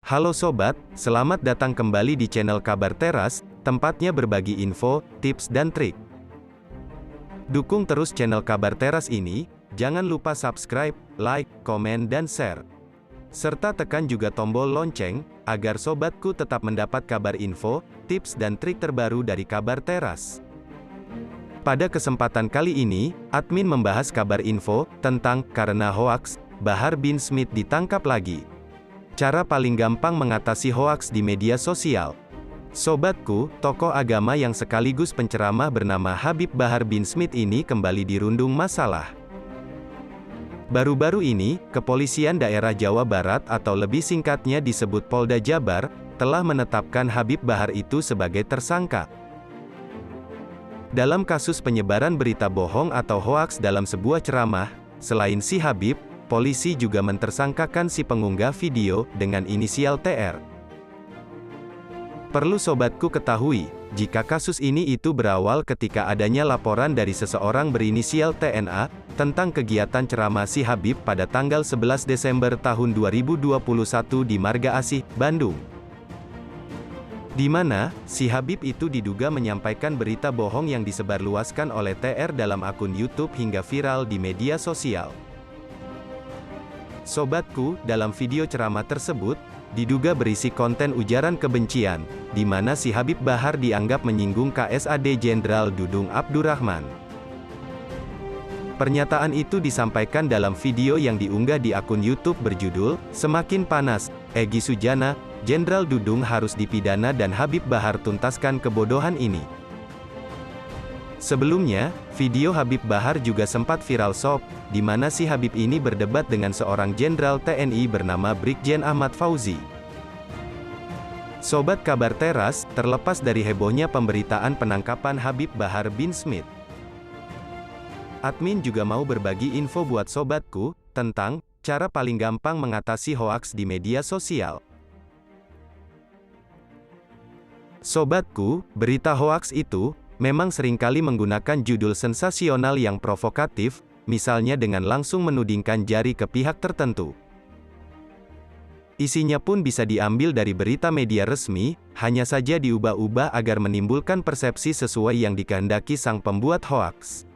Halo sobat, selamat datang kembali di channel Kabar Teras, tempatnya berbagi info, tips dan trik. Dukung terus channel Kabar Teras ini, jangan lupa subscribe, like, komen dan share. Serta tekan juga tombol lonceng, agar sobatku tetap mendapat kabar info, tips dan trik terbaru dari Kabar Teras. Pada kesempatan kali ini, admin membahas kabar info, tentang, karena hoaks, Bahar bin Smith ditangkap lagi. Cara paling gampang mengatasi hoaks di media sosial. Sobatku, tokoh agama yang sekaligus penceramah bernama Habib Bahar bin Smith ini kembali dirundung masalah. Baru-baru ini, Kepolisian Daerah Jawa Barat atau lebih singkatnya disebut Polda Jabar, telah menetapkan Habib Bahar itu sebagai tersangka. Dalam kasus penyebaran berita bohong atau hoaks dalam sebuah ceramah, selain si Habib, polisi juga mentersangkakan si pengunggah video, dengan inisial TR. Perlu sobatku ketahui, jika kasus ini itu berawal ketika adanya laporan dari seseorang berinisial TNA, tentang kegiatan ceramah si Habib pada tanggal 11 Desember tahun 2021 di Marga Asih, Bandung. Di mana, si Habib itu diduga menyampaikan berita bohong yang disebarluaskan oleh TR dalam akun YouTube hingga viral di media sosial. Sobatku, dalam video ceramah tersebut, diduga berisi konten ujaran kebencian, di mana si Habib Bahar dianggap menyinggung KSAD Jenderal Dudung Abdurrahman. Pernyataan itu disampaikan dalam video yang diunggah di akun YouTube berjudul, "Semakin Panas, Egy Sujana, Jenderal Dudung harus dipidana dan Habib Bahar tuntaskan kebodohan ini." Sebelumnya, video Habib Bahar juga sempat viral sob, di mana si Habib ini berdebat dengan seorang jenderal TNI bernama Brigjen Ahmad Fauzi. Sobat Kabar Teras, terlepas dari hebohnya pemberitaan penangkapan Habib Bahar bin Smith, admin juga mau berbagi info buat sobatku, tentang cara paling gampang mengatasi hoaks di media sosial. Sobatku, berita hoaks itu memang seringkali menggunakan judul sensasional yang provokatif, misalnya dengan langsung menudingkan jari ke pihak tertentu. Isinya pun bisa diambil dari berita media resmi, hanya saja diubah-ubah agar menimbulkan persepsi sesuai yang dikehendaki sang pembuat hoaks.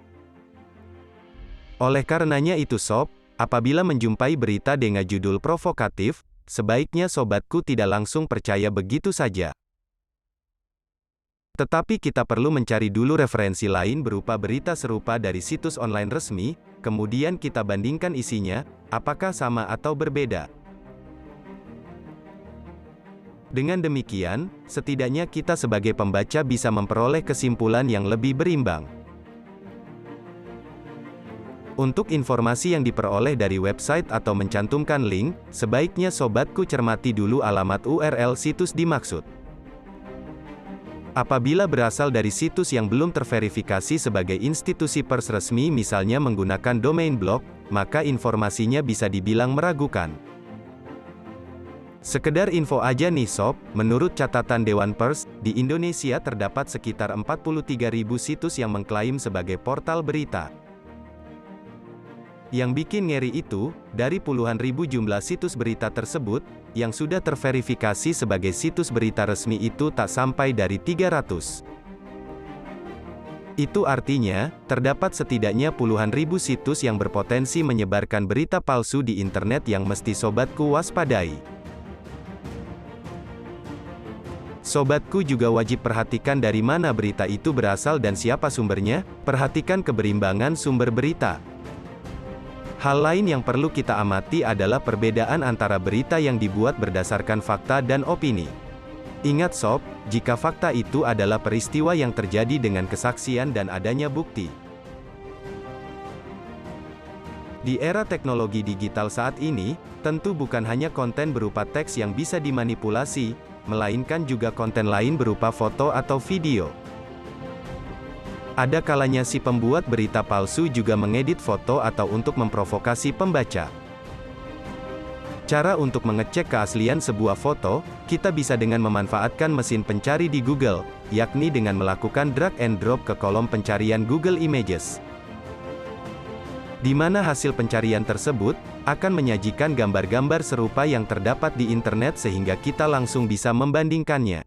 Oleh karenanya itu sob, apabila menjumpai berita dengan judul provokatif, sebaiknya sobatku tidak langsung percaya begitu saja. Tetapi kita perlu mencari dulu referensi lain berupa berita serupa dari situs online resmi, kemudian kita bandingkan isinya, apakah sama atau berbeda. Dengan demikian, setidaknya kita sebagai pembaca bisa memperoleh kesimpulan yang lebih berimbang. Untuk informasi yang diperoleh dari website atau mencantumkan link, sebaiknya sobatku cermati dulu alamat URL situs dimaksud. Apabila berasal dari situs yang belum terverifikasi sebagai institusi pers resmi misalnya menggunakan domain blog, maka informasinya bisa dibilang meragukan. Sekedar info aja nih sob, menurut catatan Dewan Pers, di Indonesia terdapat sekitar 43.000 situs yang mengklaim sebagai portal berita. Yang bikin ngeri itu, dari puluhan ribu jumlah situs berita tersebut, yang sudah terverifikasi sebagai situs berita resmi itu tak sampai dari 300. Itu artinya, terdapat setidaknya puluhan ribu situs yang berpotensi menyebarkan berita palsu di internet yang mesti sobatku waspadai. Sobatku juga wajib perhatikan dari mana berita itu berasal dan siapa sumbernya, perhatikan keberimbangan sumber berita. Hal lain yang perlu kita amati adalah perbedaan antara berita yang dibuat berdasarkan fakta dan opini. Ingat sob, jika fakta itu adalah peristiwa yang terjadi dengan kesaksian dan adanya bukti. Di era teknologi digital saat ini, tentu bukan hanya konten berupa teks yang bisa dimanipulasi, melainkan juga konten lain berupa foto atau video. Ada kalanya si pembuat berita palsu juga mengedit foto atau untuk memprovokasi pembaca. Cara untuk mengecek keaslian sebuah foto, kita bisa dengan memanfaatkan mesin pencari di Google, yakni dengan melakukan drag and drop ke kolom pencarian Google Images. Di mana hasil pencarian tersebut, akan menyajikan gambar-gambar serupa yang terdapat di internet sehingga kita langsung bisa membandingkannya.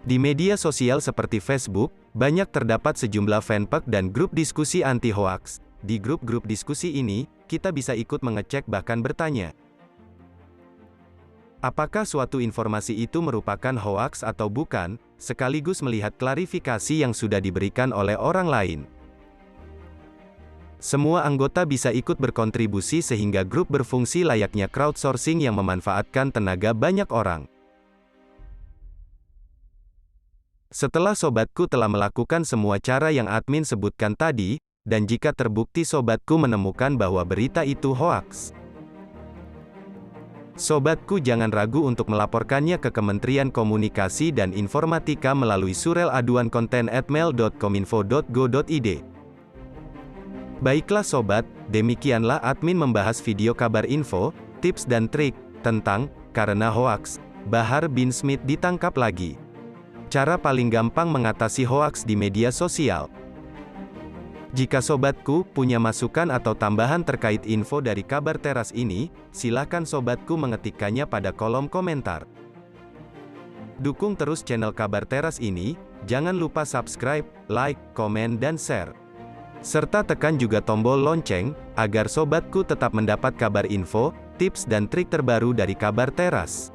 Di media sosial seperti Facebook, banyak terdapat sejumlah fanpage dan grup diskusi anti-hoaks. Di grup-grup diskusi ini, kita bisa ikut mengecek bahkan bertanya, apakah suatu informasi itu merupakan hoaks atau bukan, sekaligus melihat klarifikasi yang sudah diberikan oleh orang lain. Semua anggota bisa ikut berkontribusi sehingga grup berfungsi layaknya crowdsourcing yang memanfaatkan tenaga banyak orang. Setelah sobatku telah melakukan semua cara yang admin sebutkan tadi, dan jika terbukti sobatku menemukan bahwa berita itu hoaks, sobatku jangan ragu untuk melaporkannya ke Kementerian Komunikasi dan Informatika melalui surel aduan konten@mail.kominfo.go.id. Baiklah sobat, demikianlah admin membahas video kabar info, tips dan trik, tentang, karena hoaks, Bahar bin Smith ditangkap lagi. Cara paling gampang mengatasi hoaks di media sosial. Jika sobatku punya masukan atau tambahan terkait info dari kabar teras ini, silakan sobatku mengetikkannya pada kolom komentar. Dukung terus channel kabar teras ini, jangan lupa subscribe, like, komen dan share. Serta tekan juga tombol lonceng, agar sobatku tetap mendapat kabar info, tips dan trik terbaru dari kabar teras.